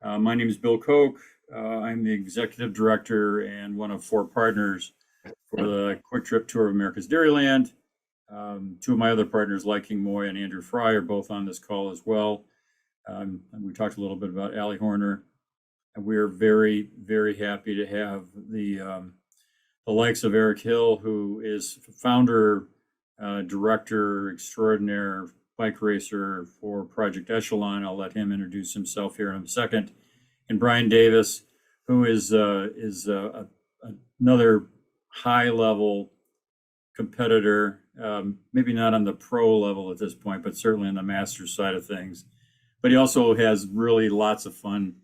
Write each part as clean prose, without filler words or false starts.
My name is Bill Koch. I'm the executive director and one of four partners for the Quick Trip Tour of America's Dairyland. Two of my other partners, Liking Moy and Andrew Fry, are both on this call as well. And we talked a little bit about Allie Horner, and we are very, very happy to have the likes of Eric Hill, who is founder, director extraordinaire, bike racer for Project Echelon. I'll let him introduce himself here in a second. And Brian Davis, who is another high-level competitor, maybe not on the pro level at this point, but certainly on the master side of things. But he also has really lots of fun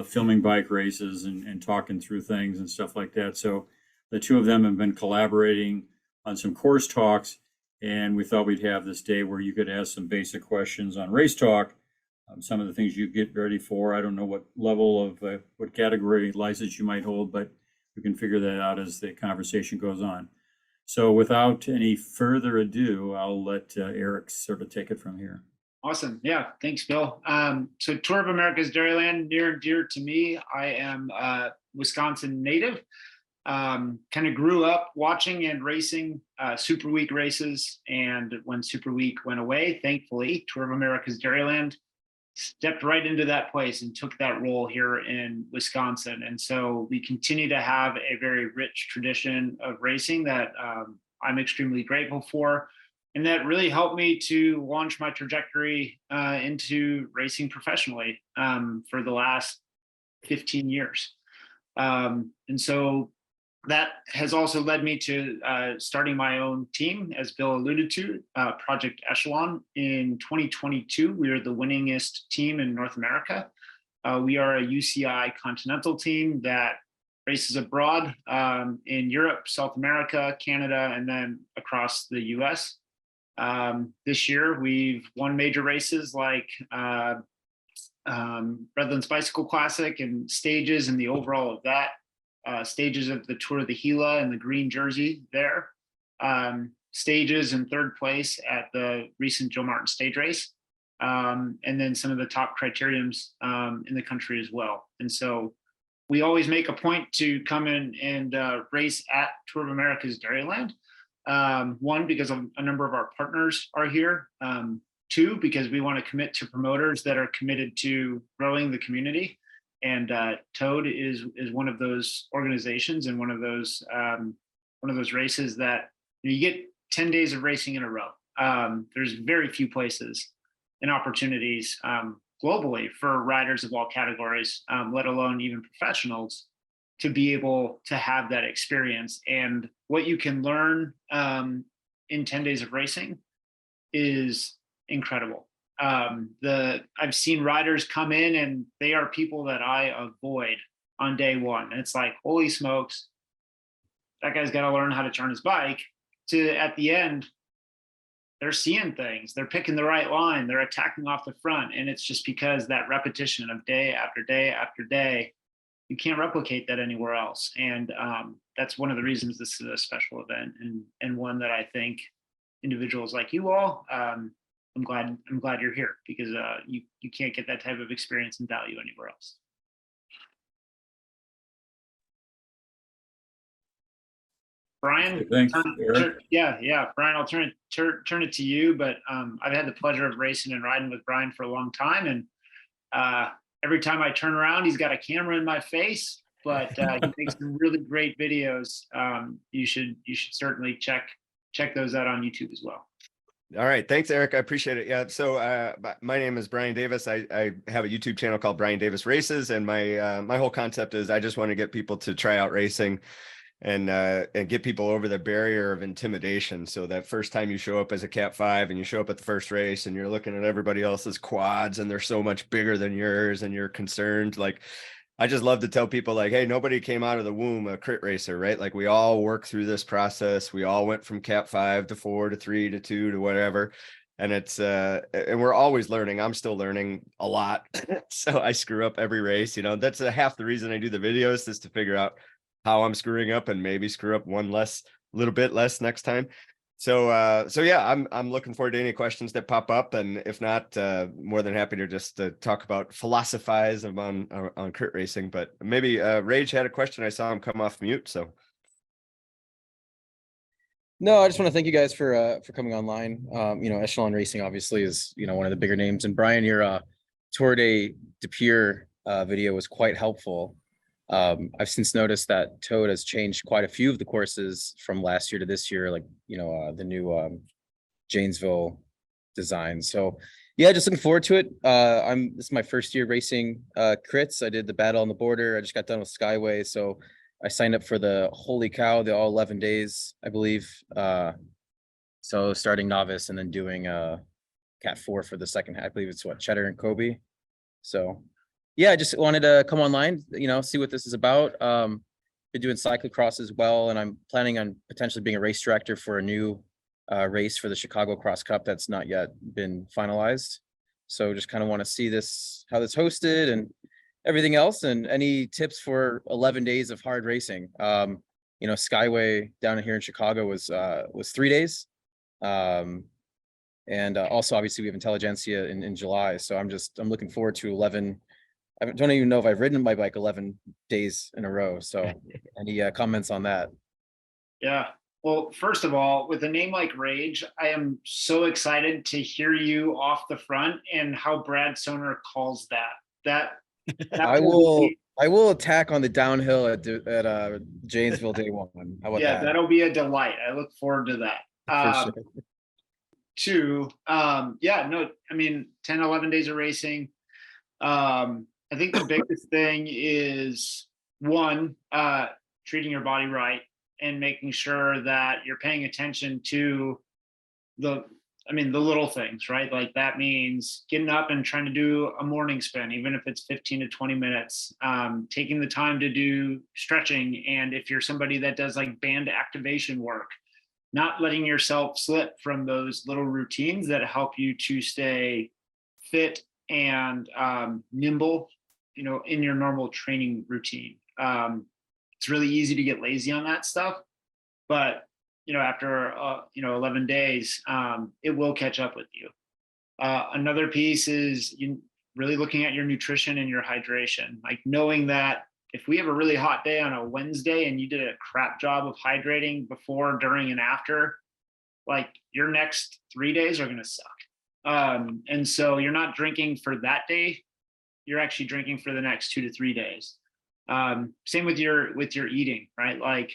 filming bike races and talking through things and stuff like that. So the two of them have been collaborating on some course talks, and we thought we'd have this day where you could ask some basic questions on race talk, some of the things you get ready for. I don't know what level of what category license you might hold, but we can figure that out as the conversation goes on. So without any further ado, I'll let Eric sort of take it from here. Awesome. Yeah. Thanks, Bill. So Tour of America's Dairyland, near and dear to me. I am a Wisconsin native. Kind of grew up watching and racing Super Week races. And when Super Week went away, thankfully, Tour of America's Dairyland stepped right into that place and took that role here in Wisconsin. And so we continue to have a very rich tradition of racing that I'm extremely grateful for. And that really helped me to launch my trajectory into racing professionally for the last 15 years. And so that has also led me to starting my own team, as Bill alluded to, Project Echelon. In 2022, we are the winningest team in North America. We are a UCI continental team that races abroad in Europe, South America, Canada, and then across the US. This year, we've won major races like Redlands Bicycle Classic and stages and the overall of that. Stages of the Tour of the Gila in the green jersey there. Stages in third place at the recent Joe Martin stage race. And then some of the top criteriums in the country as well. And so we always make a point to come in and race at Tour of America's Dairyland. One, because a number of our partners are here. Two, because we want to commit to promoters that are committed to growing the community. And Toad is one of those organizations and one of those races that you get 10 days of racing in a row. There's very few places and opportunities globally for riders of all categories, let alone even professionals, to be able to have that experience. And what you can learn in 10 days of racing is incredible. I've seen riders come in and they are people that I avoid on day one. And it's like, holy smokes, that guy's got to learn how to turn his bike. To at the end, they're seeing things, they're picking the right line, they're attacking off the front. And it's just because that repetition of day after day after day, you can't replicate that anywhere else. And that's one of the reasons this is a special event and one that I think individuals like you all, I'm glad you're here, because you can't get that type of experience and value anywhere else. Brian, Thanks, Brian, I'll turn it to you. But I've had the pleasure of racing and riding with Brian for a long time, and every time I turn around, he's got a camera in my face. But he makes some really great videos. You should certainly check those out on YouTube as well. All right. Thanks, Eric. I appreciate it. Yeah. So my name is Brian Davis. I have a YouTube channel called Brian Davis Races. And my whole concept is I just want to get people to try out racing and get people over the barrier of intimidation. So that first time you show up as a Cat 5 and you show up at the first race and you're looking at everybody else's quads and they're so much bigger than yours and you're concerned, like, I just love to tell people, like, hey, nobody came out of the womb a crit racer, right? Like, we all work through this process. We all went from Cat 5 to 4 to 3 to 2 to whatever. And it's and we're always learning. I'm still learning a lot. So I screw up every race. You know, that's half the reason I do the videos, is to figure out how I'm screwing up and maybe screw up a little bit less next time. So yeah, I'm looking forward to any questions that pop up, and if not, more than happy to just talk about philosophize on crit racing. But maybe Rage had a question. I saw him come off mute. So No, I just want to thank you guys for coming online. Echelon Racing obviously is one of the bigger names, and Brian, your Tour de Pure video was quite helpful. I've since noticed that Toad has changed quite a few of the courses from last year to this year, like the new Janesville design. So yeah, just looking forward to it. This is my first year racing crits. I did the Battle on the Border. I just got done with Skyway, so I signed up for the Holy Cow, the all 11 days, I believe. So starting novice and then doing Cat 4 for the second half. I believe it's Cheddar and Kobe. So yeah, I just wanted to come online, see what this is about. Been doing cyclocross as well, and I'm planning on potentially being a race director for a new race for the Chicago Cross Cup that's not yet been finalized. So just kind of want to see how this hosted and everything else, and any tips for 11 days of hard racing. Skyway down here in Chicago was 3 days. And also obviously we have Intelligentsia in July. So I'm looking forward to 11. I don't even know if I've ridden my bike 11 days in a row. So any comments on that? Yeah. Well, first of all, with a name like Rage, I am so excited to hear you off the front and how Brad Soner calls that. I will attack on the downhill at Janesville day one. How about that? That'll be a delight. I look forward to that. For sure. 2, 10, 11 days of racing. I think the biggest thing is 1, treating your body right and making sure that you're paying attention to the little things, right? Like that means getting up and trying to do a morning spin, even if it's 15 to 20 minutes, taking the time to do stretching. And if you're somebody that does like band activation work, not letting yourself slip from those little routines that help you to stay fit and nimble, in your normal training routine. It's really easy to get lazy on that stuff, but after 11 days, it will catch up with you. Another piece is really looking at your nutrition and your hydration, like knowing that if we have a really hot day on a Wednesday and you did a crap job of hydrating before, during, and after, like your next 3 days are going to suck. And so you're not drinking for that day, you're actually drinking for the next 2 to 3 days. Same with your eating, right? Like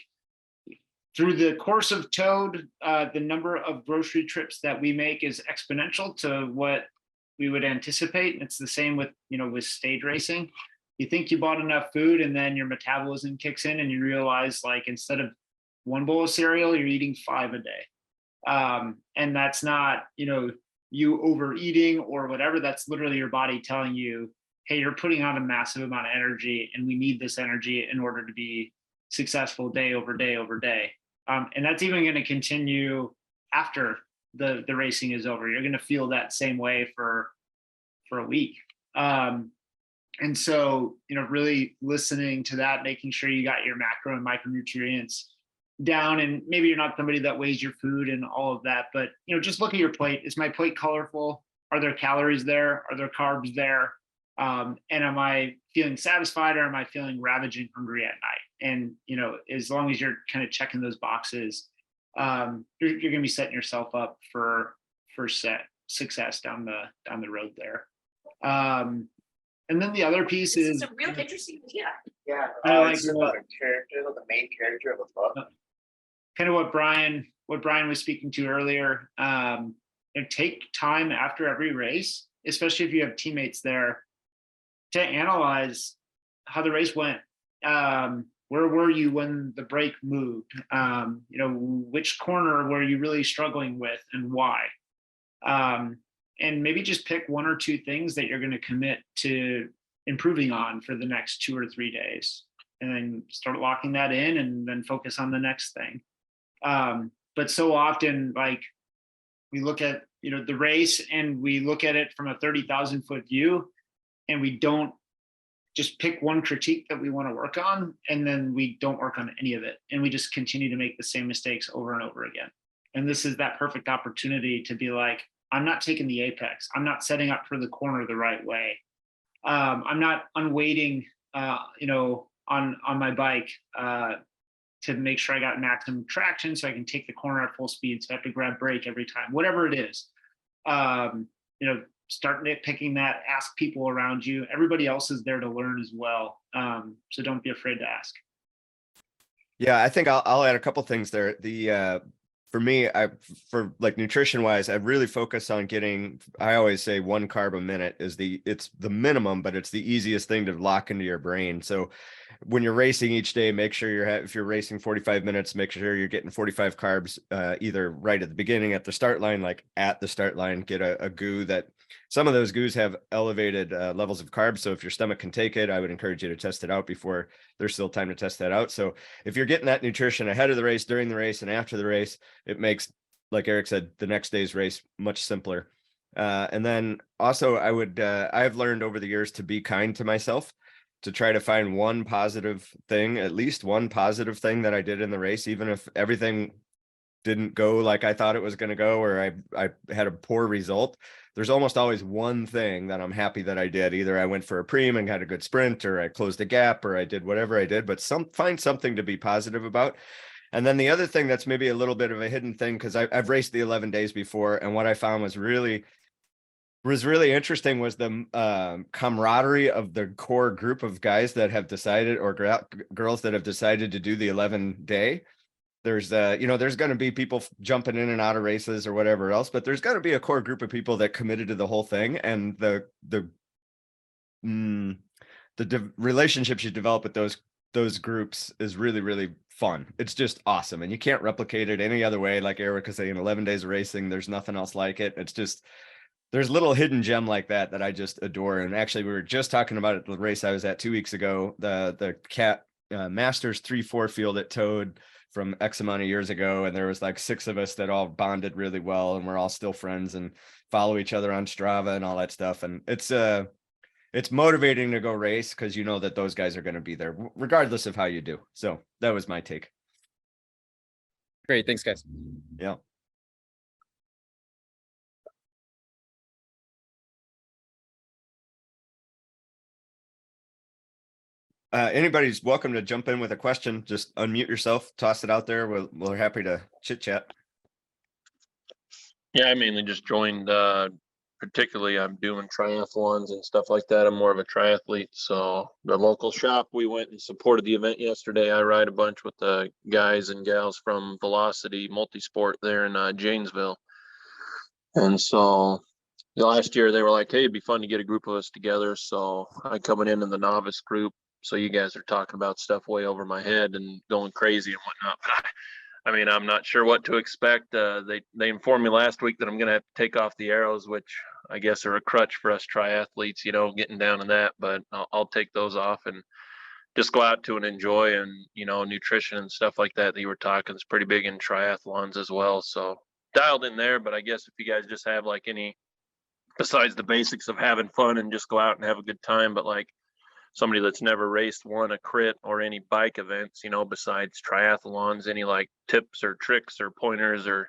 through the course of Toad, the number of grocery trips that we make is exponential to what we would anticipate. And it's the same with stage racing. You think you bought enough food and then your metabolism kicks in and you realize like instead of 1 bowl of cereal, you're eating 5 a day. And that's not, you overeating or whatever. That's literally your body telling you, hey, you're putting on a massive amount of energy and we need this energy in order to be successful day over day over day. And that's even going to continue after the racing is over. You're going to feel that same way for a week. And so, really listening to that, making sure you got your macro and micronutrients down. And maybe you're not somebody that weighs your food and all of that, but, just look at your plate. Is my plate colorful? Are there calories there? Are there carbs there? And am I feeling satisfied or am I feeling ravaging hungry at night? And, as long as you're kind of checking those boxes, you're going to be setting yourself up for success down the road there. And then the other piece This is a real interesting idea. Yeah, like it's about a character, the main character of the book. kind of what Brian was speaking to earlier. Take time after every race, especially if you have teammates there, to analyze how the race went. Where were you when the brake moved? Which corner were you really struggling with and why? And maybe just pick 1 or 2 things that you're going to commit to improving on for the next 2 or 3 days, and then start locking that in and then focus on the next thing. But so often, like, we look at, the race and we look at it from a 30,000 foot view, and we don't just pick one critique that we want to work on, and then we don't work on any of it. And we just continue to make the same mistakes over and over again. And this is that perfect opportunity to be like, I'm not taking the apex. I'm not setting up for the corner the right way. I'm not unweighting, on my bike to make sure I got maximum traction so I can take the corner at full speed. So I have to grab brake every time, whatever it is. Start nitpicking that, ask people around you. Everybody else is there to learn as well. So don't be afraid to ask. Yeah, I think I'll add a couple things there. For me, for like nutrition wise, I really focus on getting, I always say 1 carb a minute it's the minimum, but it's the easiest thing to lock into your brain. So when you're racing each day, make sure if you're racing 45 minutes, make sure you're getting 45 carbs, either right at the beginning at the start line, like at the start line, get a goo that some of those goos have elevated levels of carbs. So if your stomach can take it, I would encourage you to test it out before there's still time to test that out. So if you're getting that nutrition ahead of the race, during the race, and after the race, it makes, like Eric said, the next day's race much simpler. And then also I've learned over the years to be kind to myself, to try to find one positive thing, at least one positive thing that I did in the race, even if everything didn't go like I thought it was going to go, or I had a poor result. There's almost always one thing that I'm happy that I did. Either I went for a preem and had a good sprint, or I closed a gap, or I did whatever I did, but find something to be positive about. And then the other thing that's maybe a little bit of a hidden thing, because I've raced the 11 days before, and what I found was really interesting was the camaraderie of the core group of guys that have decided, or girls that have decided to do the 11-day. There's there's going to be people jumping in and out of races or whatever else, but there's going to be a core group of people that committed to the whole thing, and the relationships you develop with those groups is really, really fun. It's just awesome, and you can't replicate it any other way. Like Eric was saying, 11 days of racing, there's nothing else like it. It's just, there's little hidden gem like that I just adore. And actually, we were just talking about it, the race I was at 2 weeks ago, the Cat Masters 3-4 field at Toad from X amount of years ago. And there was like 6 of us that all bonded really well, and we're all still friends and follow each other on Strava and all that stuff. And it's motivating to go race, because you know that those guys are going to be there regardless of how you do. So that was my take. Great. Thanks, guys. Yeah. Anybody's welcome to jump in with a question. Just unmute yourself, toss it out there. We're happy to chit chat. Yeah, I mainly just joined, particularly I'm doing triathlons and stuff like that. I'm more of a triathlete. So the local shop, we went and supported the event yesterday. I ride a bunch with the guys and gals from Velocity Multisport there in Janesville. And so last year they were like, hey, it'd be fun to get a group of us together. So I coming in the novice group. So you guys are talking about stuff way over my head and going crazy and whatnot. But I mean, I'm not sure what to expect. They informed me last week that I'm going to have to take off the arrows, which I guess are a crutch for us triathletes, getting down in that. But I'll take those off and just go out to and enjoy. And, nutrition and stuff like that you were talking is pretty big in triathlons as well. So dialed in there. But I guess if you guys just have like any, besides the basics of having fun and just go out and have a good time, but like somebody that's never won a crit or any bike events, besides triathlons, any like tips or tricks or pointers or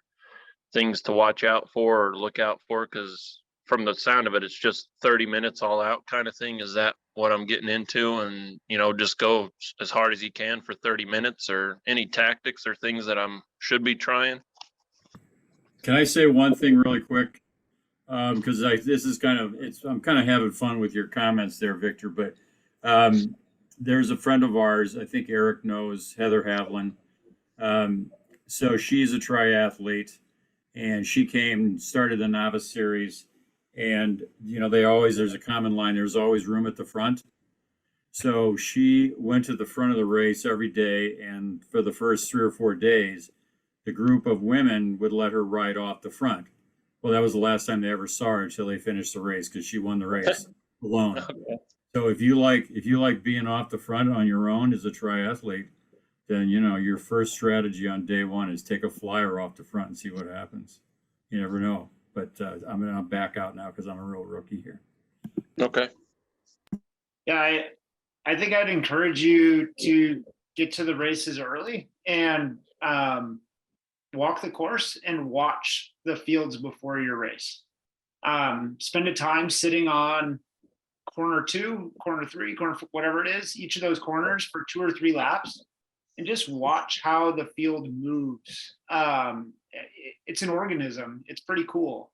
things to watch out for or look out for? Because from the sound of it, it's just 30 minutes all out kind of thing. Is that what I'm getting into? And, just go as hard as you can for 30 minutes, or any tactics or things that should be trying? Can I say one thing really quick? Because this is I'm kind of having fun with your comments there, Victor, but there's a friend of ours, I think Eric knows, Heather Havlin. So she's a triathlete, and she started the novice series, and there's a common line, there's always room at the front. So she went to the front of the race every day, and for the first 3 or 4 days, the group of women would let her ride off the front. Well, that was the last time they ever saw her until they finished the race, because she won the race alone. Okay. So if you like being off the front on your own as a triathlete, then your first strategy on day one is take a flyer off the front and see what happens. You never know. But I'm gonna back out now because I'm a real rookie here. Okay. Yeah, I think I'd encourage you to get to the races early. And walk the course and watch the fields before your race. Spend a time sitting on corner 2, corner 3, corner whatever it is, each of those corners for 2 or 3 laps, and just watch how the field moves. It's an organism. It's pretty cool.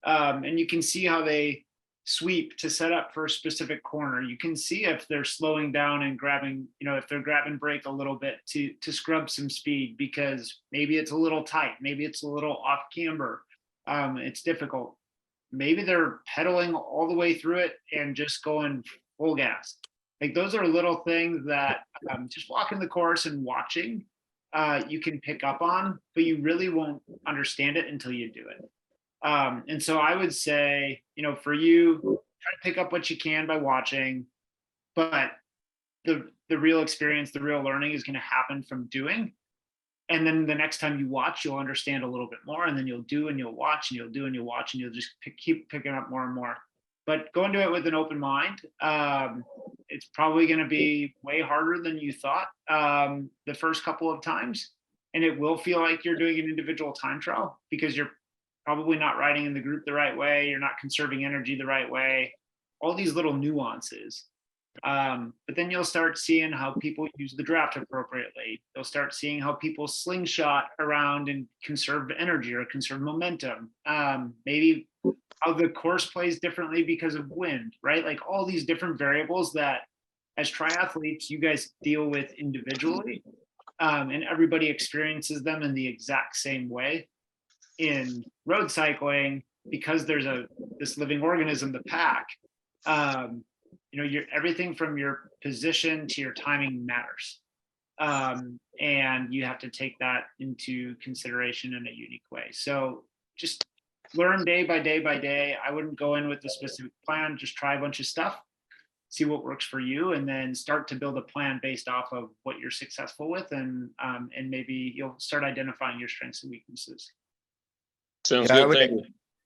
And you can see how they sweep to set up for a specific corner. You can see if they're slowing down and grabbing, if they're grabbing brake a little bit to scrub some speed, because maybe it's a little tight, maybe it's a little off camber. It's difficult. Maybe they're pedaling all the way through it and just going full gas. Like, those are little things that just walking the course and watching, you can pick up on, but you really won't understand it until you do it. And so I would say, for you, try to pick up what you can by watching, but the real experience, the real learning is going to happen from doing. And then the next time you watch, you'll understand a little bit more, and then you'll do and you'll watch and you'll do and you'll watch, and you'll just keep picking up more and more. But go into it with an open mind. It's probably going to be way harder than you thought the first couple of times. And it will feel like you're doing an individual time trial, because you're probably not riding in the group the right way. You're not conserving energy the right way. All these little nuances. But then you'll start seeing how people use the draft appropriately. You'll start seeing how people slingshot around and conserve energy or conserve momentum. Maybe how the course plays differently because of wind, right? Like, all these different variables that as triathletes, you guys deal with individually, and everybody experiences them in the exact same way. In road cycling, because there's this living organism, the pack, everything from your position to your timing matters. And you have to take that into consideration in a unique way. So just learn day by day by day. I wouldn't go in with a specific plan, just try a bunch of stuff, see what works for you, and then start to build a plan based off of what you're successful with. And maybe you'll start identifying your strengths and weaknesses. Sounds Yeah, good. Thank you.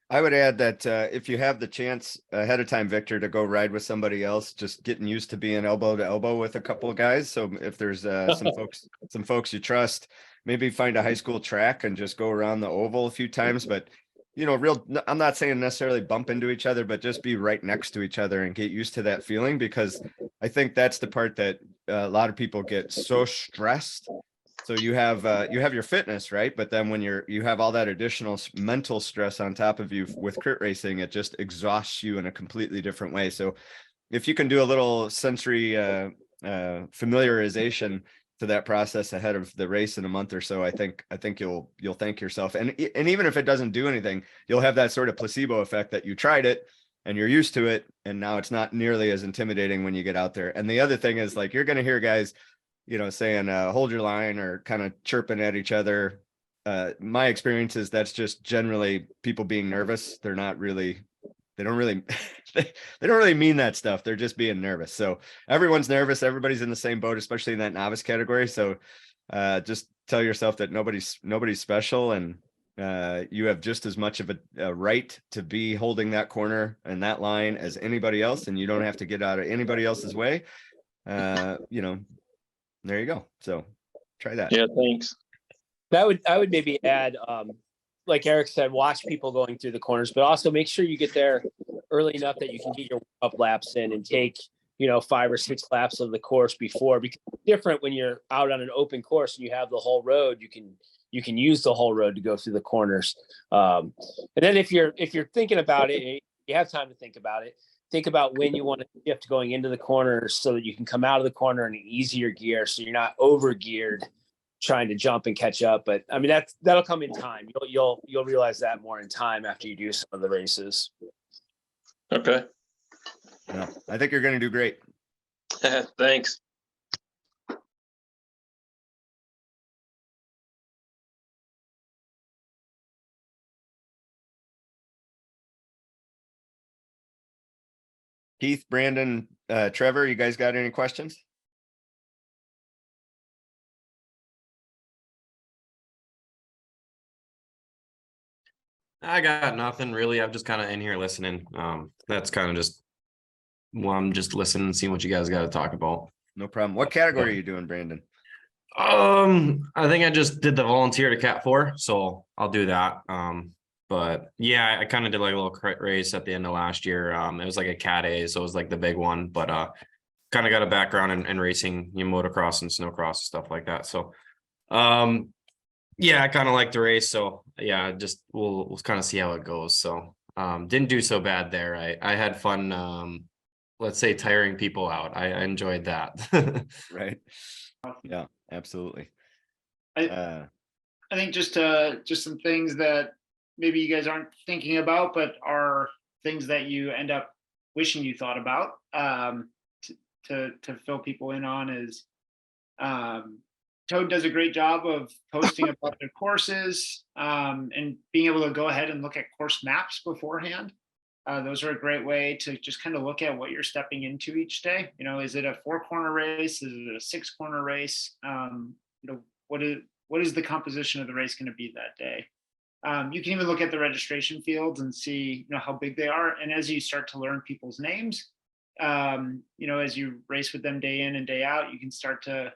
I would add that if you have the chance ahead of time, Victor, to go ride with somebody else, just getting used to being elbow to elbow with a couple of guys. So if there's some folks you trust, maybe find a high school track and just go around the oval a few times. But I'm not saying necessarily bump into each other, but just be right next to each other and get used to that feeling, because I think that's the part that a lot of people get so stressed. So you have your fitness, right? But then when you have all that additional mental stress on top of you with crit racing, it just exhausts you in a completely different way. So if you can do a little sensory familiarization to that process ahead of the race in a month or so, I think you'll thank yourself. And even if it doesn't do anything, you'll have that sort of placebo effect that you tried it and you're used to it, and now it's not nearly as intimidating when you get out there. And the other thing is, like, you're going to hear guys saying, hold your line, or kind of chirping at each other. My experience is that's just generally people being nervous. They don't really mean that stuff. They're just being nervous. So everyone's nervous. Everybody's in the same boat, especially in that novice category. So just tell yourself that nobody's special, and you have just as much of a right to be holding that corner and that line as anybody else, and you don't have to get out of anybody else's way. There you go. So try that. Yeah, thanks. I would maybe add, like Eric said, watch people going through the corners, but also make sure you get there early enough that you can get your up laps in and take, 5 or 6 laps of the course before, because it's different when you're out on an open course and you have the whole road. You can use the whole road to go through the corners. And then if you're thinking about it, you have time to think about it. Think about when you want to shift going into the corners so that you can come out of the corner in an easier gear, so you're not over geared trying to jump and catch up. But I mean, that'll come in time. You'll realize that more in time after you do some of the races. Okay. Yeah, I think you're going to do great. Thanks. Keith, Brandon, Trevor, you guys got any questions? I got nothing really. I'm just kind of in here listening. That's kind of just, well, I'm just listening and seeing what you guys got to talk about. No problem. What category are you doing, Brandon? I think I just did the volunteer to Cat 4, so I'll do that. But yeah, I kind of did like a little crit race at the end of last year. It was like a Cat A, so it was like the big one, but kind of got a background in racing, motocross and snowcross and stuff like that. So yeah, I kind of like to race. So yeah, just we'll kind of see how it goes. So didn't do so bad there. I had fun, let's say tiring people out. I enjoyed that. Right. Yeah, absolutely. I think just some things that maybe you guys aren't thinking about, but are things that you end up wishing you thought about, to fill people in on is, Toad does a great job of posting about their courses, and being able to go ahead and look at course maps beforehand. Those are a great way to just kind of look at what you're stepping into each day. Is it a 4-corner race? Is it a 6-corner race? What is the composition of the race going to be that day? You can even look at the registration fields and see, how big they are. And as you start to learn people's names, as you race with them day in and day out, you can start to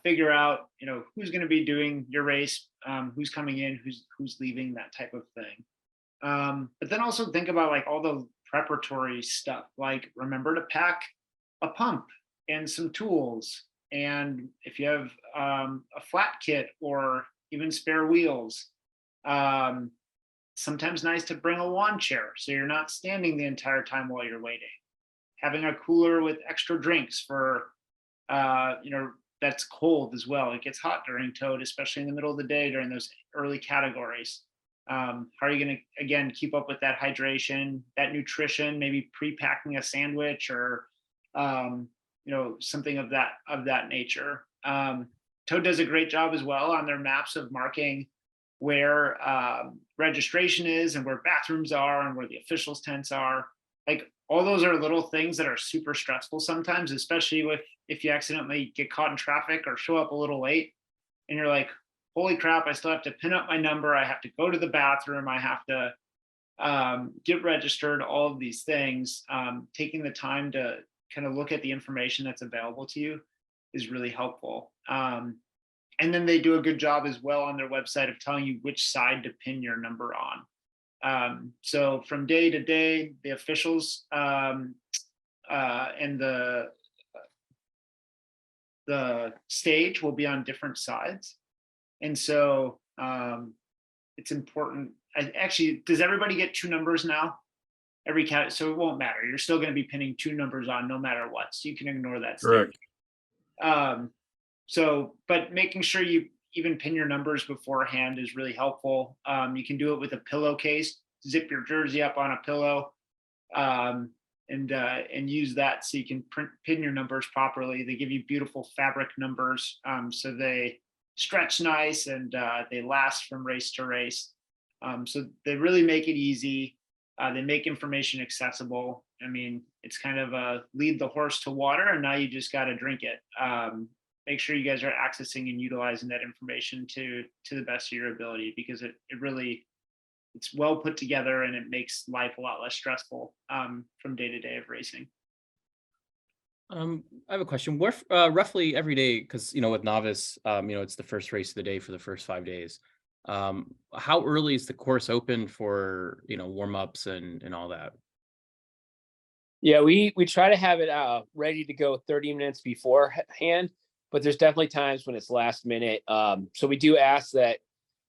figure out, who's going to be doing your race, who's coming in, who's leaving, that type of thing. But then also think about like all the preparatory stuff, like remember to pack a pump and some tools. And if you have a flat kit or even spare wheels, sometimes nice to bring a lawn chair so you're not standing the entire time while you're waiting. Having a cooler with extra drinks for, that's cold as well. It gets hot during Toad, especially in the middle of the day during those early categories. How are you going to, again, keep up with that hydration, that nutrition, maybe pre-packing a sandwich or, something of that nature. Toad does a great job as well on their maps of marking where registration is and where bathrooms are and where the officials' tents are. Like all those are little things that are super stressful sometimes, especially if you accidentally get caught in traffic or show up a little late and you're like, holy crap, I still have to pin up my number. I have to go to the bathroom. I have to get registered, all of these things. Taking the time to kind of look at the information that's available to you is really helpful. And then they do a good job as well on their website of telling you which side to pin your number on. So from day to day, the officials and the stage will be on different sides. And so it's important. Actually, does everybody get 2 numbers now? Every cat, so it won't matter. You're still going to be pinning 2 numbers on no matter what. So you can ignore that. Correct. But making sure you even pin your numbers beforehand is really helpful. You can do it with a pillowcase. Zip your jersey up on a pillow, and use that so you can pin your numbers properly. They give you beautiful fabric numbers, so they stretch nice and they last from race to race. So they really make it easy. They make information accessible. I mean, it's kind of a lead the horse to water, and now you just got to drink it. Make sure you guys are accessing and utilizing that information to the best of your ability, because it's well put together and it makes life a lot less stressful from day to day of racing. I have a question. Where roughly every day, because with novice, it's the first race of the day for the first 5 days. How early is the course open for warm-ups and all that? Yeah, we try to have it ready to go 30 minutes beforehand, but there's definitely times when it's last minute. So we do ask that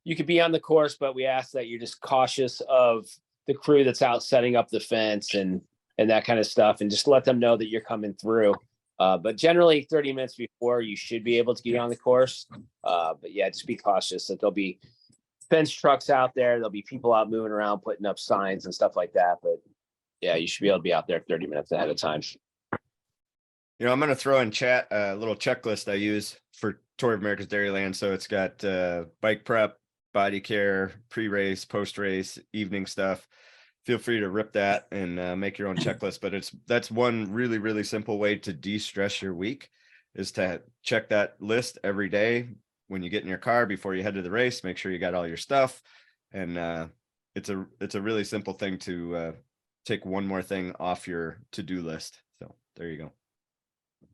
you could be on the course, but we ask that you're just cautious of the crew that's out setting up the fence and that kind of stuff, and just let them know that you're coming through. But generally 30 minutes before, you should be able to get on the course. But yeah, just be cautious that there'll be fence trucks out there. There'll be people out moving around, putting up signs and stuff like that. But yeah, you should be able to be out there 30 minutes ahead of time. I'm going to throw in chat a little checklist I use for Tour of America's Dairyland. So it's got bike prep, body care, pre-race, post-race, evening stuff. Feel free to rip that and make your own checklist. But that's one really, really simple way to de-stress your week, is to check that list every day when you get in your car before you head to the race. Make sure you got all your stuff. And it's a really simple thing to take one more thing off your to-do list. So there you go.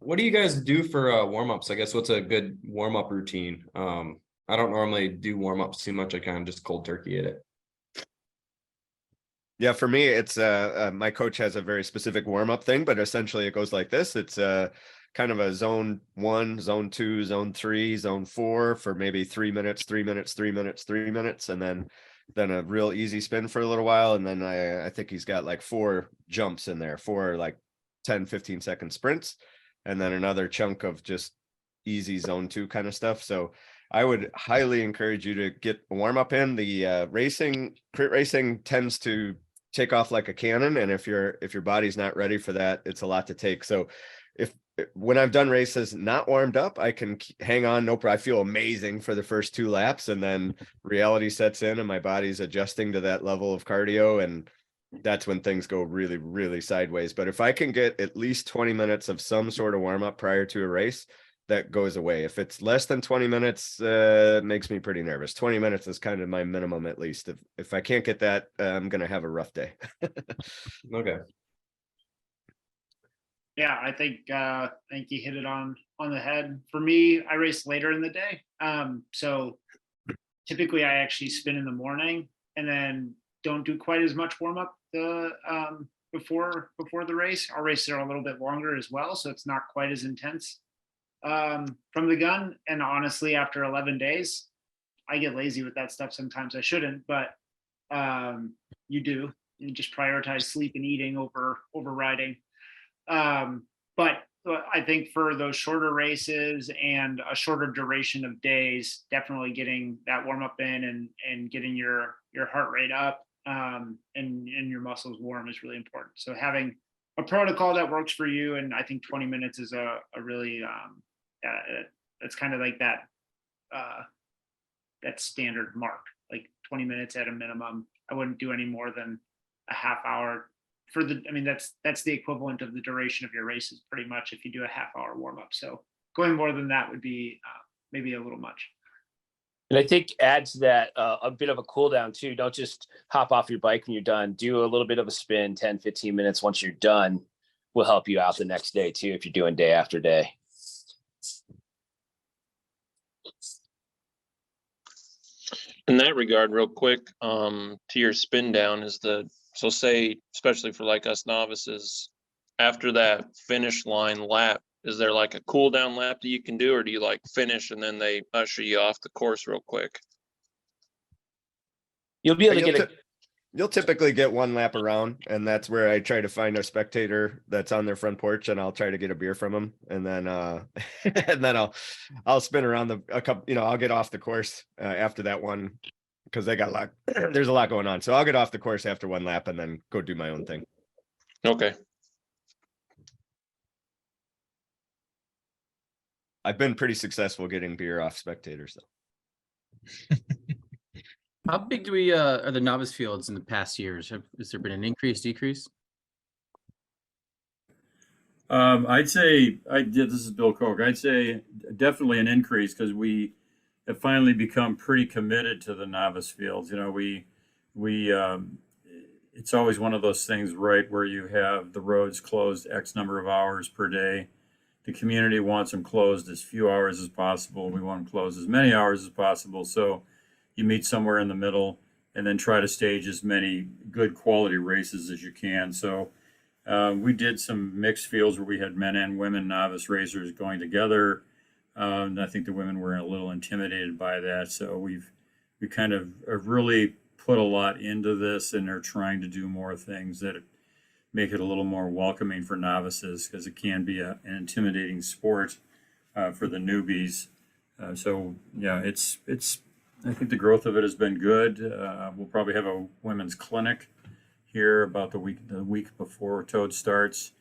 What do you guys do for warm-ups? I guess what's a good warm-up routine? I don't normally do warm-ups too much. I kind of just cold turkey at it. Yeah, for me, it's my coach has a very specific warm-up thing, but essentially it goes like this. It's kind of a zone 1, zone 2, zone 3, zone 4 for maybe 3 minutes, 3 minutes, 3 minutes, 3 minutes, and then a real easy spin for a little while. And then I think he's got like 4 jumps in there, 4 like 10, 15-second sprints, and then another chunk of just easy zone 2 kind of stuff. So I would highly encourage you to get a warm up in. The crit racing tends to take off like a cannon, and if your body's not ready for that, it's a lot to take. So when I've done races not warmed up, I can hang on, no problem. I feel amazing for the first 2 laps, and then reality sets in and my body's adjusting to that level of cardio, and that's when things go really, really sideways. But if I can get at least 20 minutes of some sort of warm up prior to a race, that goes away. If it's less than 20 minutes, it makes me pretty nervous. 20 minutes is kind of my minimum, at least. If I can't get that, I'm going to have a rough day. Okay. Yeah, I think you hit it on the head. For me, I race later in the day. So typically I actually spin in the morning and then don't do quite as much warm up before the race. Our races are a little bit longer as well, so it's not quite as intense from the gun. And honestly, after 11 days, I get lazy with that stuff. Sometimes I shouldn't, but you do. You just prioritize sleep and eating over riding. But I think for those shorter races and a shorter duration of days, definitely getting that warm up in and getting your heart rate up and your muscles warm is really important. So having a protocol that works for you, and I think 20 minutes is a really that's kind of like that standard mark, like 20 minutes at a minimum. I wouldn't do any more than a half hour that's the equivalent of the duration of your races pretty much if you do a half hour warm up. So going more than that would be maybe a little much. And I think add to that a bit of a cool down too. Don't just hop off your bike when you're done. Do a little bit of a spin, 10, 15 minutes once you're done will help you out the next day too if you're doing day after day. In that regard, real quick, to your spin down so say, especially for like us novices, after that finish line lap, is there like a cool down lap that you can do, or do you like finish and then they usher you off the course real quick? You'll be able to get You'll typically get 1 lap around, and that's where I try to find a spectator that's on their front porch, and I'll try to get a beer from them, and then and then I'll spin around a couple. I'll get off the course after that one because they got a lot. There's a lot going on, so I'll get off the course after 1 lap and then go do my own thing. Okay. I've been pretty successful getting beer off spectators, though. How big are the novice fields in the past years? Has there been an increase, decrease? I'd say this is Bill Koch. I'd say definitely an increase because we have finally become pretty committed to the novice fields. It's always one of those things, right, where you have the roads closed X number of hours per day. The community wants them closed as few hours as possible. We want them closed as many hours as possible. So you meet somewhere in the middle and then try to stage as many good quality races as you can. So we did some mixed fields where we had men and women novice racers going together. And I think the women were a little intimidated by that. So we kind of really put a lot into this and are trying to do more things that make it a little more welcoming for novices because it can be an intimidating sport for the newbies. So yeah, it's I think the growth of it has been good. We'll probably have a women's clinic here about the week before Toad starts,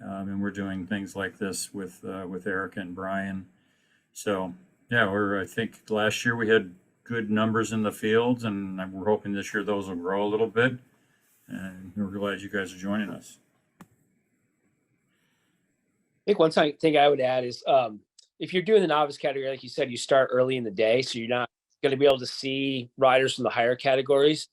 and we're doing things like this with Eric and Brian. So yeah, I think last year we had good numbers in the fields, and we're hoping this year those will grow a little bit. And we're glad you guys are joining us. I think one thing I would add is if you're doing the novice category, like you said, you start early in the day, so you're not going to be able to see riders from the higher categories.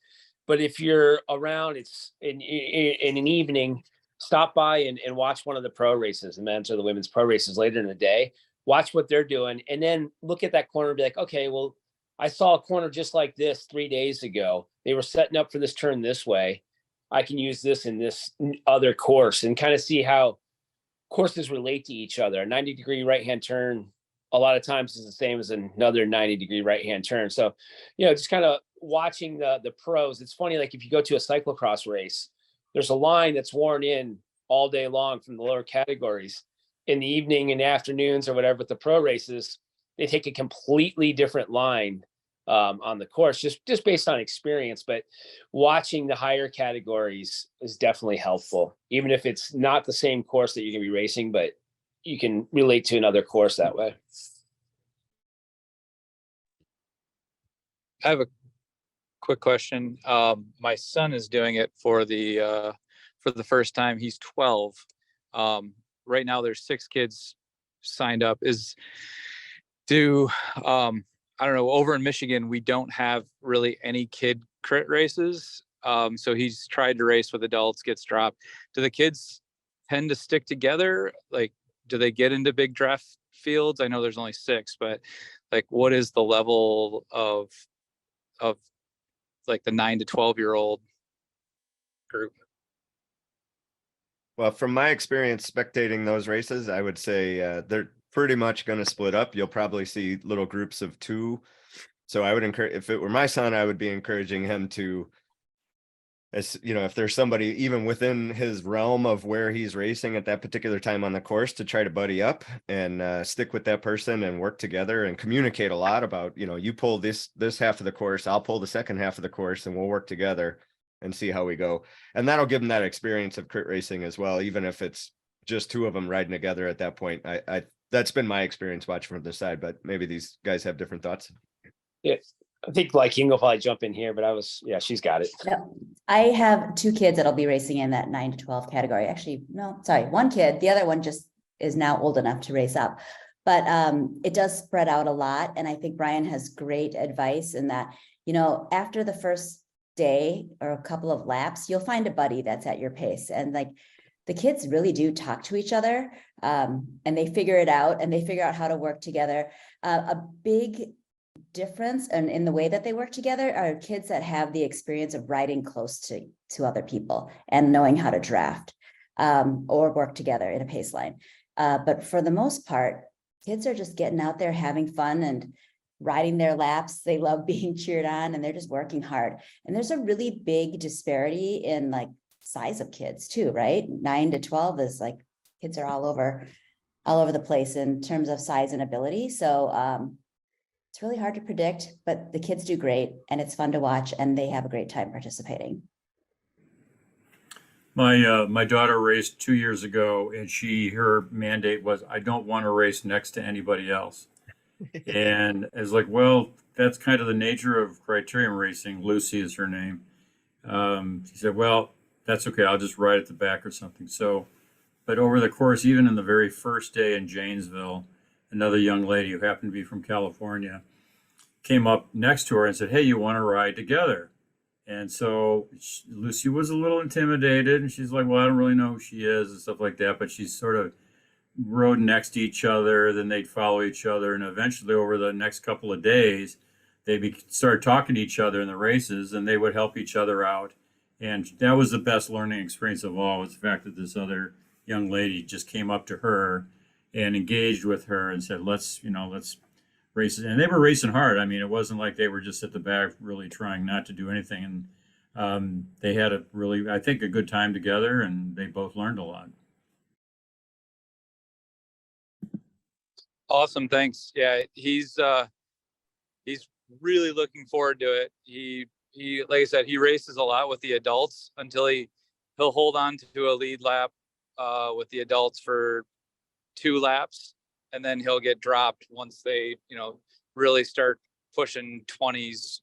But if you're around, it's in an evening, stop by and watch one of the pro races, the men's or the women's pro races later in the day, watch what they're doing, and then look at that corner and be like, okay, well, I saw a corner just like this 3 days ago. They were setting up for this turn this way. I can use this in this other course, and kind of see how courses relate to each other. A 90-degree right-hand turn a lot of times is the same as another 90-degree right-hand turn. So, just kind of watching the pros. It's funny, like if you go to a cyclocross race, there's a line that's worn in all day long from the lower categories. In the evening and afternoons or whatever, with the pro races, they take a completely different line on the course, just based on experience. But watching the higher categories is definitely helpful, even if it's not the same course that you're going to be racing, but you can relate to another course that way. I have a quick question. My son is doing it for the first time. He's 12. Right now there's 6 kids signed up. I don't know, over in Michigan, we don't have really any kid crit races. So he's tried to race with adults, gets dropped. Do the kids tend to stick together? Like, do they get into big draft fields? I know there's only 6, but like, what is the level of like the 9 to 12-year-old group? Well, from my experience spectating those races, I would say they're pretty much going to split up. You'll probably see little groups of 2. So I would encourage, if it were my son, I would be encouraging him to, as if there's somebody even within his realm of where he's racing at that particular time on the course, to try to buddy up and stick with that person and work together and communicate a lot about, you pull this half of the course, I'll pull the second half of the course, and we'll work together and see how we go. And that'll give them that experience of crit racing as well, even if it's just 2 of them riding together at that point. I that's been my experience watching from the side, but maybe these guys have different thoughts. Yeah, I think like King will probably jump in here, but she's got it. Yep. I have 2 kids that'll be racing in that 9 to 12 category. Actually, no, sorry, 1 kid. The other one just is now old enough to race up. But it does spread out a lot. And I think Brian has great advice in that, after the first day or a couple of laps, you'll find a buddy that's at your pace. And like, the kids really do talk to each other, and they figure it out, and they figure out how to work together. A big difference in the way that they work together are kids that have the experience of riding close to other people and knowing how to draft or work together in a pace line. But for the most part, kids are just getting out there, having fun and riding their laps. They love being cheered on, and they're just working hard. And there's a really big disparity in like size of kids too, right? 9 to 12 is like, kids are all over the place in terms of size and ability. So it's really hard to predict, but the kids do great, and it's fun to watch, and they have a great time participating. My daughter raced 2 years ago, and her mandate was, I don't want to race next to anybody else. And I was like, well, that's kind of the nature of criterium racing. Lucy is her name. She said, well, that's okay. I'll just ride at the back or something. So, but over the course, even in the very first day in Janesville, another young lady who happened to be from California came up next to her and said, hey, you want to ride together? And so Lucy was a little intimidated, and she's like, well, I don't really know who she is and stuff like that. But she sort of rode next to each other, then they'd follow each other. And eventually over the next couple of days, they started talking to each other in the races, and they would help each other out. And that was the best learning experience of all, was the fact that this other young lady just came up to her and engaged with her and said, let's race. And they were racing hard. I mean, it wasn't like they were just at the back really trying not to do anything. And they had a really, I think, a good time together, and they both learned a lot. Awesome. Thanks. Yeah. He's really looking forward to it. He, like I said, he races a lot with the adults until he'll hold on to a lead lap with the adults for 2 laps, and then he'll get dropped once they, really start pushing 20s.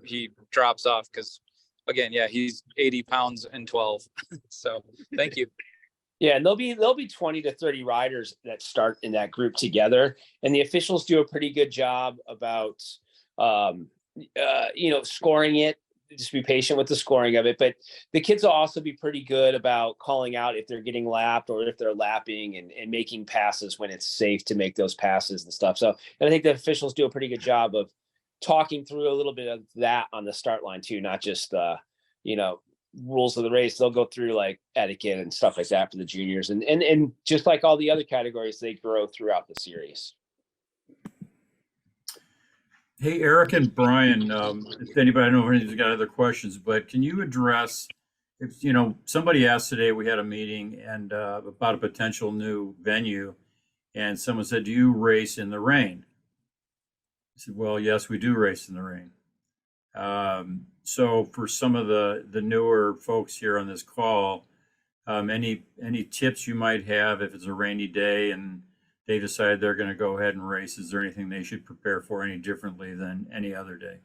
He drops off because, again, yeah, he's 80 pounds and 12. So thank you. Yeah, and there'll be 20 to 30 riders that start in that group together, and the officials do a pretty good job about scoring it just be patient with the scoring of it. But the kids will also be pretty good about calling out if they're getting lapped or if they're lapping and making passes when it's safe to make those passes and stuff. So, and I think the officials do a pretty good job of talking through a little bit of that on the start line too, not just rules of the race. They'll go through like etiquette and stuff like that for the juniors, and just like all the other categories, they grow throughout the series. Hey, Eric and Brian, if anybody, I don't know if anybody's got other questions, but can you address, if, somebody asked today, we had a meeting and about a potential new venue, and someone said, do you race in the rain? I said, well, yes, we do race in the rain. So for some of the newer folks here on this call, any tips you might have if it's a rainy day and they decide they're going to go ahead and race? Is there anything they should prepare for any differently than any other day?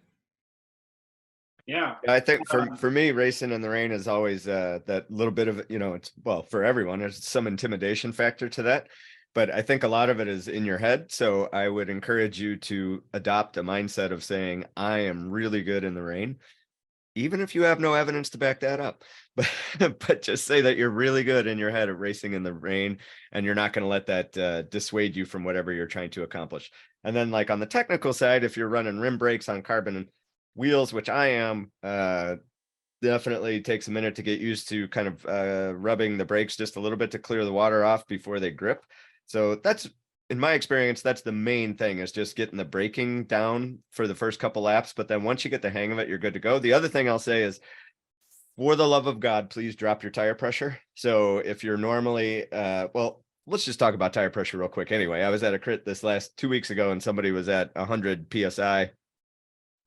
Yeah. I think for me, racing in the rain is always that little bit of, it's, well, for everyone, there's some intimidation factor to that. But I think a lot of it is in your head. So I would encourage you to adopt a mindset of saying, I am really good in the rain, even if you have no evidence to back that up. But just say that you're really good in your head of racing in the rain, and you're not going to let that dissuade you from whatever you're trying to accomplish. And then like on the technical side, if you're running rim brakes on carbon wheels, which I am, definitely takes a minute to get used to kind of rubbing the brakes just a little bit to clear the water off before they grip. So that's, in my experience, that's the main thing, is just getting the braking down for the first couple laps. But then once you get the hang of it, you're good to go. The other thing I'll say is, for the love of God, please drop your tire pressure. So if you're normally, well, let's just talk about tire pressure real quick. Anyway, I was at a crit this last 2 weeks ago and somebody was at 100 PSI.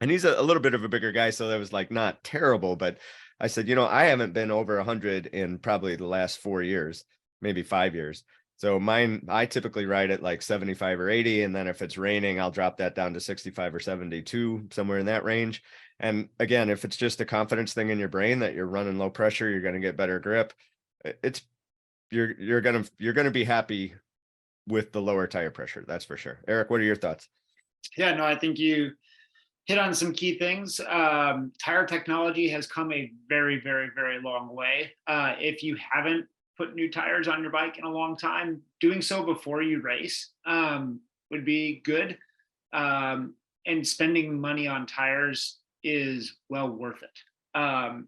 And he's a little bit of a bigger guy, so that was like not terrible. But I said, I haven't been over 100 in probably the last 4 years, maybe 5 years. So mine, I typically ride at like 75 or 80. And then if it's raining, I'll drop that down to 65 or 72, somewhere in that range. And again, if it's just a confidence thing in your brain that you're running low pressure, you're going to get better grip. You're going to be happy with the lower tire pressure. That's for sure. Eric, what are your thoughts? Yeah, no, I think you hit on some key things. Tire technology has come a very, very, very long way. If you haven't put new tires on your bike in a long time, doing so before you race would be good. And spending money on tires is well worth it.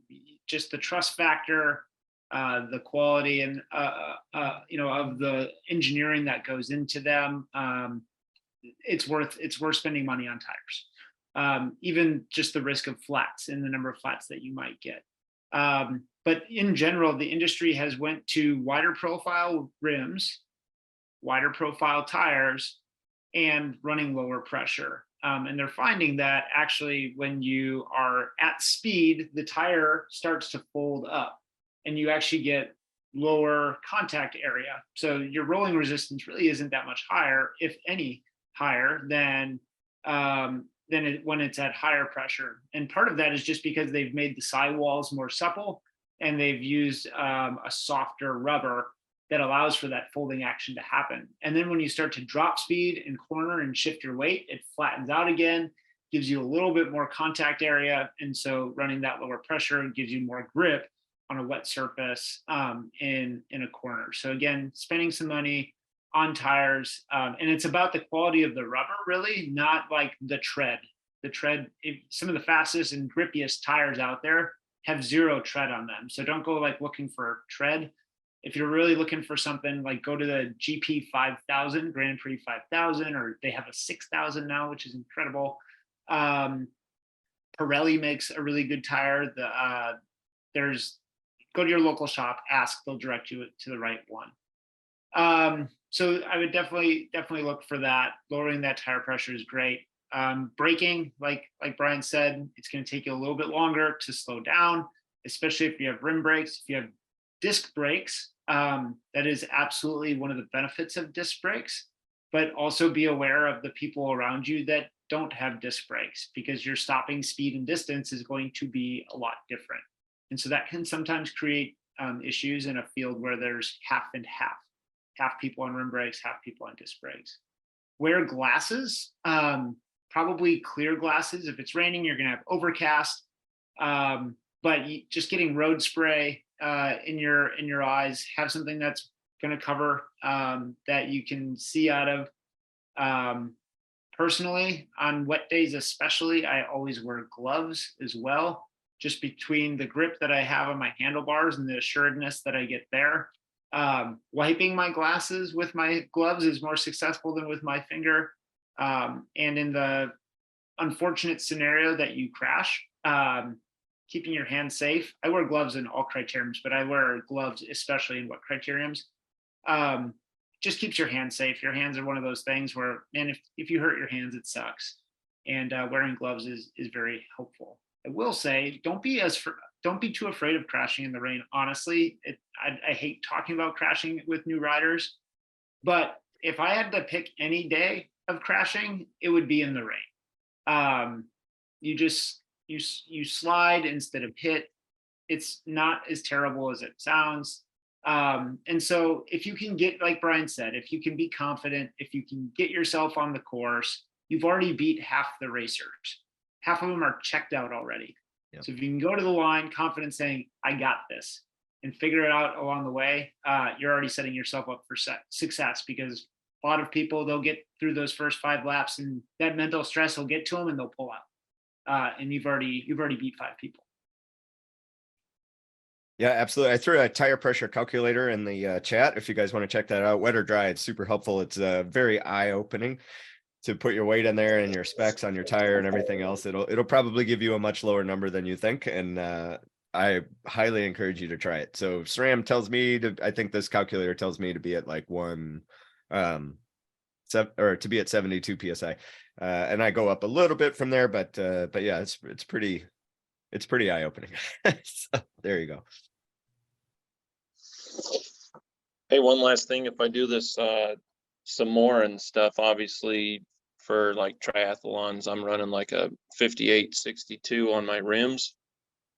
Just the trust factor, the quality and of the engineering that goes into them. It's worth spending money on tires. Even just the risk of flats and the number of flats that you might get. But in general, the industry has went to wider profile rims, wider profile tires, and running lower pressure. And they're finding that actually when you are at speed, the tire starts to fold up and you actually get lower contact area. So your rolling resistance really isn't that much higher, if any higher than when it's at higher pressure. And part of that is just because they've made the sidewalls more supple and they've used a softer rubber that allows for that folding action to happen. And then when you start to drop speed and corner and shift your weight, it flattens out again, gives you a little bit more contact area. And so running that lower pressure gives you more grip on a wet surface in a corner. So again, spending some money on tires, and it's about the quality of the rubber, really, not like the tread. The tread, some of the fastest and grippiest tires out there have zero tread on them. So don't go like looking for tread. If you're really looking for something, like go to the GP 5000, Grand Prix 5000, or they have a 6000 now, which is incredible. Pirelli makes a really good tire. Go to your local shop, ask, they'll direct you to the right one. So I would definitely look for that. Lowering that tire pressure is great. Braking, like Brian said, it's going to take you a little bit longer to slow down, especially if you have rim brakes. If you have disc brakes, that is absolutely one of the benefits of disc brakes, but also be aware of the people around you that don't have disc brakes, because your stopping speed and distance is going to be a lot different. And so that can sometimes create issues in a field where there's half and half people on rim brakes, half people on disc brakes. Wear glasses, probably clear glasses. If it's raining, you're going to have overcast. But just getting road spray in your eyes, have something that's going to cover that you can see out of. Personally, on wet days especially, I always wear gloves as well, just between the grip that I have on my handlebars and the assuredness that I get there. Wiping my glasses with my gloves is more successful than with my finger. And in the unfortunate scenario that you crash, keeping your hands safe. I wear gloves in all criteriums, but I wear gloves especially in wet criteriums. Just keeps your hands safe. Your hands are one of those things where, man, if you hurt your hands, it sucks. And wearing gloves is very helpful. I will say, don't be too afraid of crashing in the rain. Honestly, I hate talking about crashing with new riders, but if I had to pick any day of crashing, it would be in the rain. You slide instead of hit. It's not as terrible as it sounds. And so if you can get, like Brian said, if you can be confident, if you can get yourself on the course, you've already beat half the racers. Half of them are checked out already. Yep. So if you can go to the line confident saying, I got this, and figure it out along the way, you're already setting yourself up for success, because a lot of people, they'll get through those first 5 laps and that mental stress will get to them and they'll pull out. And you've already beat 5 people. Yeah, absolutely. I threw a tire pressure calculator in the chat. If you guys want to check that out, wet or dry, it's super helpful. It's very eye-opening to put your weight in there and your specs on your tire and everything else. It'll probably give you a much lower number than you think. And I highly encourage you to try it. So SRAM tells me I think this calculator tells me to be at like to be at 72 PSI. And I go up a little bit from there, but yeah, it's pretty eye-opening. So there you go. Hey, one last thing, if I do this some more and stuff, obviously for like triathlons, I'm running like a 58-62 on my rims.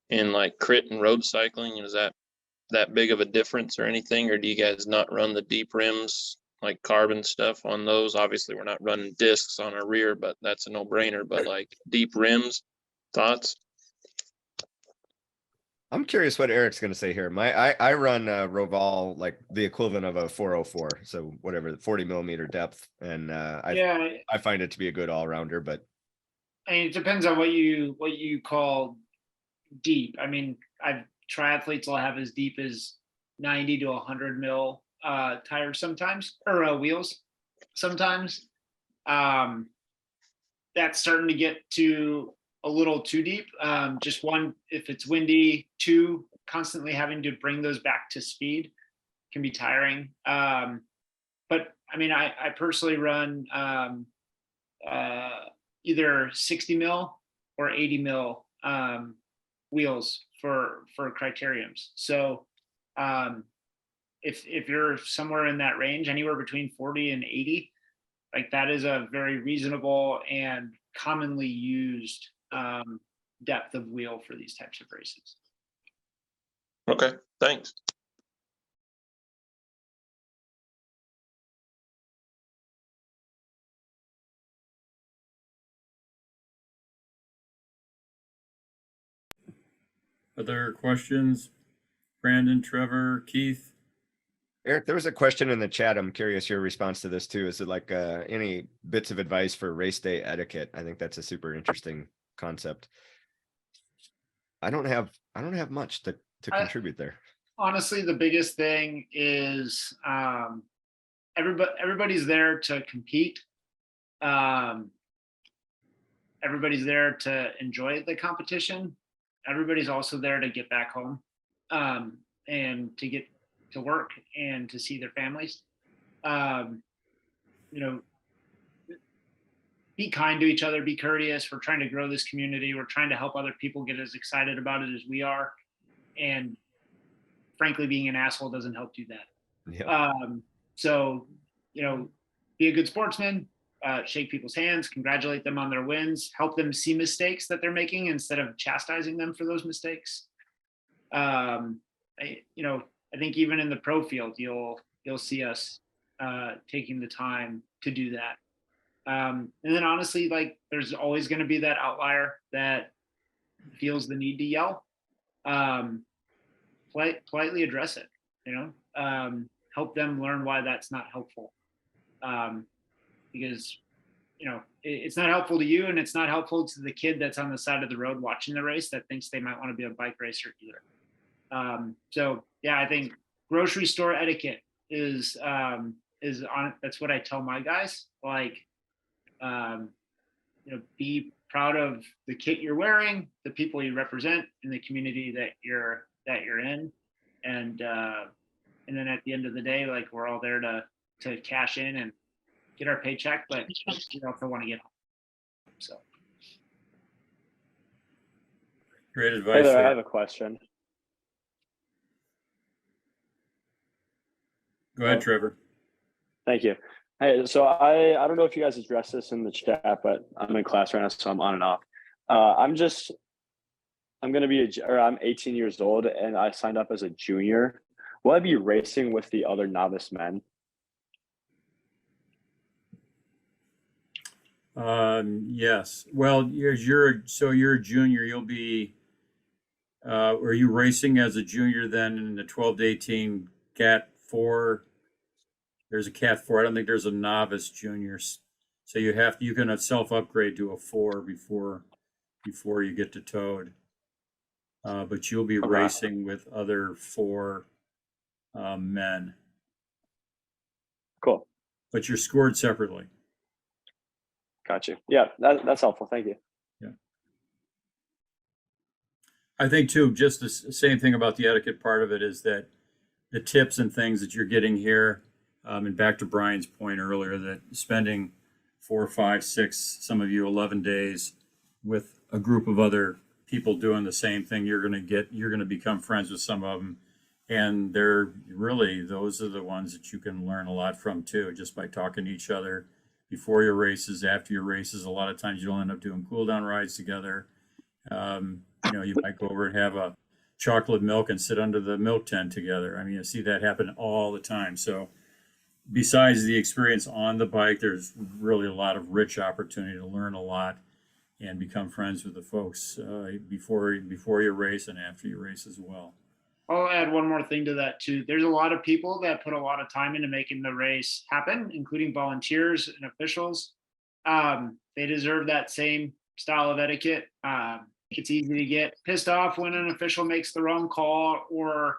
In like crit and road cycling, is that big of a difference or anything? Or do you guys not run the deep rims, like carbon stuff on those? Obviously we're not running discs on our rear, but that's a no-brainer. But like deep rims, thoughts? I'm curious what Eric's going to say here. I run Roval, like the equivalent of a 404, so whatever, 40 millimeter depth, and I find it to be a good all rounder. But I mean, it depends on what you call deep. I mean, triathletes will have as deep as 90 to 100 mil tires sometimes, or wheels sometimes. That's starting to get to a little too deep. Just one, if it's windy, 2, constantly having to bring those back to speed can be tiring. But I mean, I personally run either 60 mil or 80 mil wheels for criteriums. So if you're somewhere in that range, anywhere between 40 and 80, like that is a very reasonable and commonly used depth of wheel for these types of races. Okay, thanks. Other questions? Brandon, Trevor, Keith? Eric, there was a question in the chat. I'm curious your response to this too. Is it like any bits of advice for race day etiquette? I think that's a super interesting concept. I don't have much to contribute there. Honestly, the biggest thing is everybody's there to compete. Everybody's there to enjoy the competition. Everybody's also there to get back home and to get to work and to see their families. Be kind to each other, be courteous. We're trying to grow this community. We're trying to help other people get as excited about it as we are. And frankly, being an asshole doesn't help do that. Yeah. So, be a good sportsman, shake people's hands, congratulate them on their wins, help them see mistakes that they're making instead of chastising them for those mistakes. I think even in the pro field, you'll see us taking the time to do that. And then honestly, like there's always going to be that outlier that feels the need to yell, politely address it, help them learn why that's not helpful. Because, it's not helpful to you, and it's not helpful to the kid that's on the side of the road watching the race that thinks they might want to be a bike racer either. So yeah, I think grocery store etiquette is on, that's what I tell my guys, like, be proud of the kit you're wearing, the people you represent in the community that you're in. And then at the end of the day, like, we're all there to cash in and get our paycheck, but we also want to get home. So Great Hey advice there, I there. have a question. Go ahead, Trevor. Thank you. Hey, so I don't know if you guys addressed this in the chat, but I'm in class right now, so I'm on and off. I'm 18 years old, and I signed up as a junior. Will I be racing with the other novice men? Yes. Well, you're a junior. You'll be. Are you racing as a junior then in the 12 to 18 Cat 4? There's a Cat 4. I don't think there's a novice juniors. So you can self upgrade to a 4 before you get to Toad. But you'll be racing with other 4 men. Cool. But you're scored separately. Got you. Yeah, that's helpful. Thank you. Yeah. I think too, just the same thing about the etiquette part of it is that the tips and things that you're getting here, and back to Brian's point earlier, that spending 4, 5, 6, some of you 11 days with a group of other people doing the same thing, you're going to become friends with some of them. And those are the ones that you can learn a lot from too, just by talking to each other before your races, after your races. A lot of times you'll end up doing cool down rides together. You might go over and have a chocolate milk and sit under the milk tent together. I mean, you see that happen all the time. So besides the experience on the bike, there's really a lot of rich opportunity to learn a lot and become friends with the folks before your race and after your race as well. I'll add one more thing to that too. There's a lot of people that put a lot of time into making the race happen, including volunteers and officials. They deserve that same style of etiquette. It's easy to get pissed off when an official makes the wrong call, or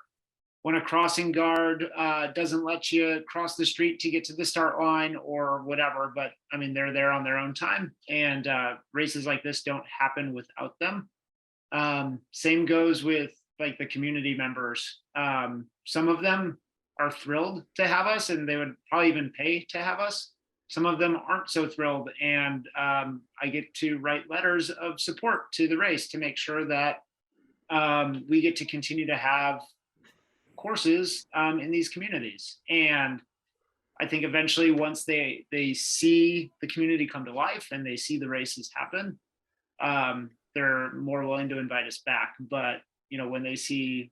when a crossing guard doesn't let you cross the street to get to the start line or whatever. But I mean, they're there on their own time, and races like this don't happen without them. Same goes with like the community members. Some of them are thrilled to have us, and they would probably even pay to have us. Some of them aren't so thrilled, and I get to write letters of support to the race to make sure that we get to continue to have courses in these communities. And I think eventually, once they see the community come to life and they see the races happen, they're more willing to invite us back. But when they see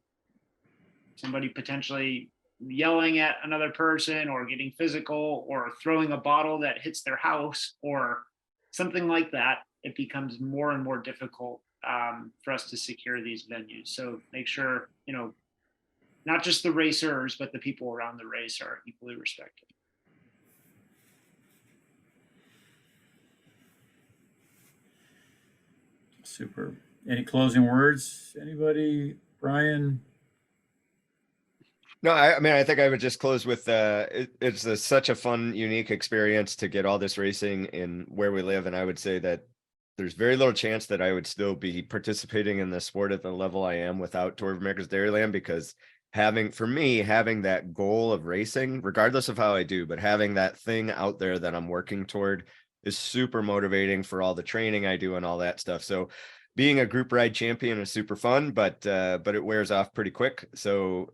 somebody potentially yelling at another person or getting physical or throwing a bottle that hits their house or something like that, it becomes more and more difficult for us to secure these venues. So make sure, not just the racers, but the people around the race are equally respected. Super. Any closing words? Anybody? Brian? No, I think I would just close with it's such a fun, unique experience to get all this racing in where we live. And I would say that there's very little chance that I would still be participating in the sport at the level I am without Tour of America's Dairyland, because having that goal of racing, regardless of how I do, but having that thing out there that I'm working toward is super motivating for all the training I do and all that stuff. So being a group ride champion is super fun, but it wears off pretty quick. So,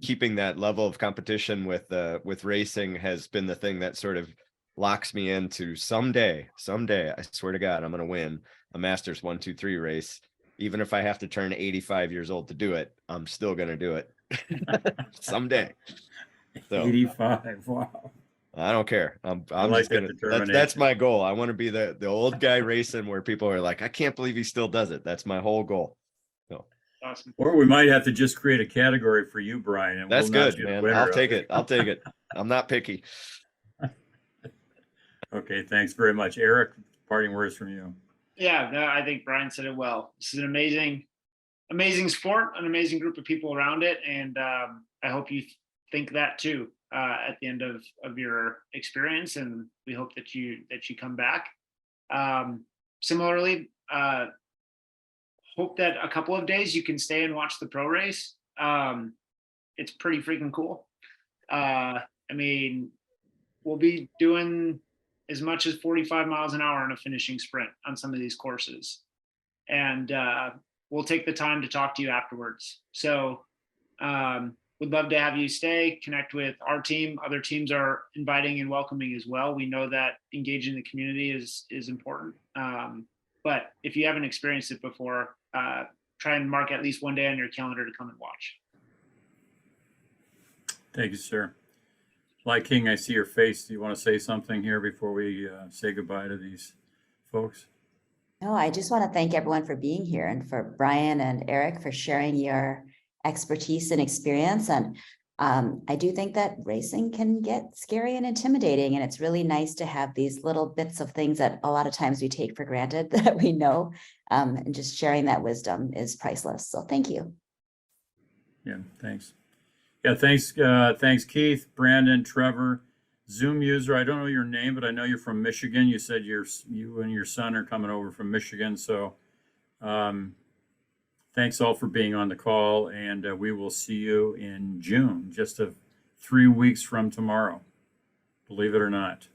keeping that level of competition with racing has been the thing that sort of locks me into someday, I swear to God, I'm going to win a Masters 1, 2, 3 race. Even if I have to turn 85 years old to do it, I'm still going to do it someday. So, 85. Wow. I don't care. I'm like just that gonna, that's determination. my goal. I want to be the old guy racing where people are like, I can't believe he still does it. That's my whole goal. So Awesome. Or we might have to just create a category for you, Brian, and that's we'll notch good, you the man. winner I'll of take it. I'll take it. I'm not picky. Okay, thanks very much. Eric, parting words from you. Yeah, no, I think Brian said it well. This is an amazing sport, an amazing group of people around it, and I hope you think that too at the end of your experience. And we hope that you come back. Similarly, hope that a couple of days you can stay and watch the pro race. It's pretty freaking cool. I mean, we'll be doing as much as 45 miles an hour in a finishing sprint on some of these courses. And we'll take the time to talk to you afterwards. So we'd love to have you stay, connect with our team. Other teams are inviting and welcoming as well. We know that engaging the community is important. But if you haven't experienced it before, try and mark at least one day on your calendar to come and watch. Thank you, sir. Like King, I see your face. Do you want to say something here before we say goodbye to these folks? No, I just want to thank everyone for being here and for Brian and Eric for sharing your expertise and experience. And I do think that racing can get scary and intimidating. And it's really nice to have these little bits of things that a lot of times we take for granted that we know. And just sharing that wisdom is priceless. So thank you. Yeah, thanks. Yeah, thanks, Keith, Brandon, Trevor, Zoom user. I don't know your name, but I know you're from Michigan. You said you and your son are coming over from Michigan. So thanks all for being on the call, and we will see you in June, just 3 weeks from tomorrow, believe it or not.